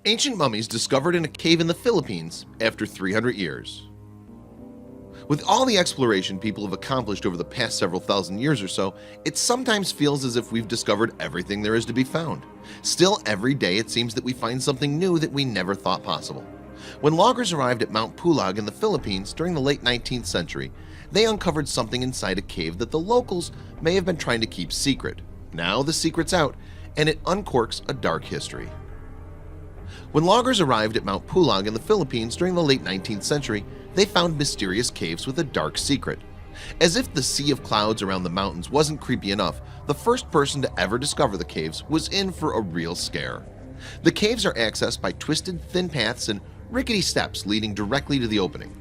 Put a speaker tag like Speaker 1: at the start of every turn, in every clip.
Speaker 1: Ancient mummies discovered in a cave in the Philippines after 300 years. With all the exploration people have accomplished over the past several thousand years or so, it sometimes feels as if we've discovered everything there is to be found. Still, every day it seems that we find something new that we never thought possible. When loggers arrived at Mount Pulag in the Philippines during the late 19th century, they uncovered something inside a cave that the locals may have been trying to keep secret. Now the secret's out, and it uncorks a dark history. When loggers arrived at Mount Pulag in the Philippines during the late 19th century, they found mysterious caves with a dark secret. As if the sea of clouds around the mountains wasn't creepy enough, the first person to ever discover the caves was in for a real scare. The caves are accessed by twisted, thin paths and rickety steps leading directly to the opening.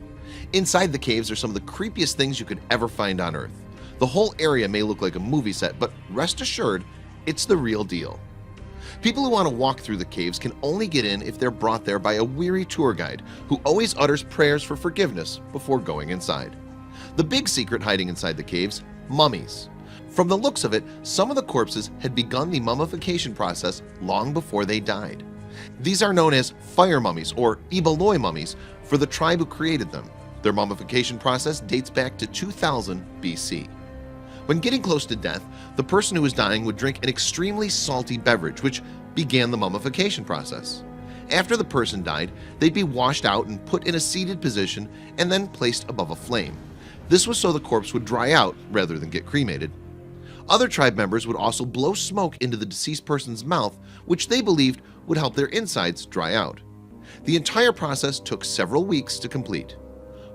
Speaker 1: Inside the caves are some of the creepiest things you could ever find on Earth. The whole area may look like a movie set, but rest assured, it's the real deal. People who want to walk through the caves can only get in if they're brought there by a weary tour guide who always utters prayers for forgiveness before going inside. The big secret hiding inside the caves: mummies. From the looks of it, some of the corpses had begun the mummification process long before they died. These are known as fire mummies or Ibaloy mummies for the tribe who created them. Their mummification process dates back to 2000 BC. When getting close to death, the person who was dying would drink an extremely salty beverage, which began the mummification process. After the person died, they'd be washed out and put in a seated position and then placed above a flame. This was so the corpse would dry out rather than get cremated. Other tribe members would also blow smoke into the deceased person's mouth, which they believed would help their insides dry out. The entire process took several weeks to complete.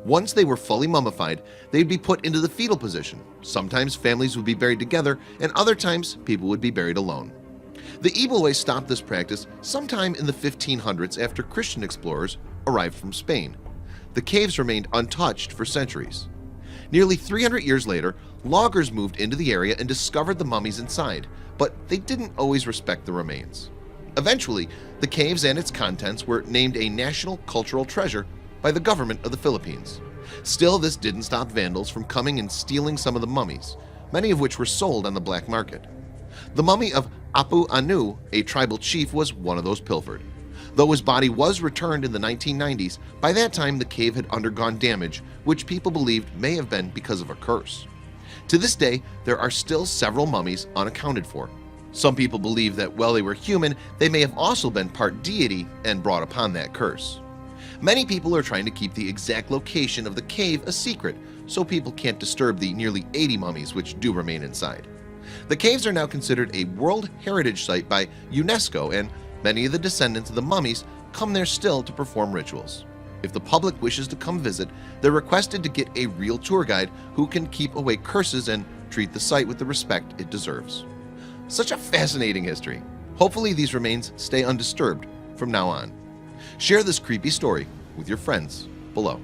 Speaker 1: Once they were fully mummified, they'd be put into the fetal position. Sometimes families would be buried together, and other times people would be buried alone. The Ibaloy stopped this practice sometime in the 1500s after Christian explorers arrived from Spain. The caves remained untouched for centuries. Nearly 300 years later, loggers moved into the area and discovered the mummies inside, but they didn't always respect the remains. Eventually, the caves and its contents were named a national cultural treasure by the government of the Philippines. Still, this didn't stop vandals from coming and stealing some of the mummies, many of which were sold on the black market. The mummy of Apu Anu, a tribal chief, was one of those pilfered. Though his body was returned in the 1990s, by that time the cave had undergone damage, which people believed may have been because of a curse. To this day, there are still several mummies unaccounted for. Some people believe that while they were human, they may have also been part deity and brought upon that curse. Many people are trying to keep the exact location of the cave a secret so people can't disturb the nearly 80 mummies which do remain inside. The caves are now considered a World Heritage Site by UNESCO, and many of the descendants of the mummies come there still to perform rituals. If the public wishes to come visit, they're requested to get a real tour guide who can keep away curses and treat the site with the respect it deserves. Such a fascinating history. Hopefully these remains stay undisturbed from now on. Share this creepy story with your friends below.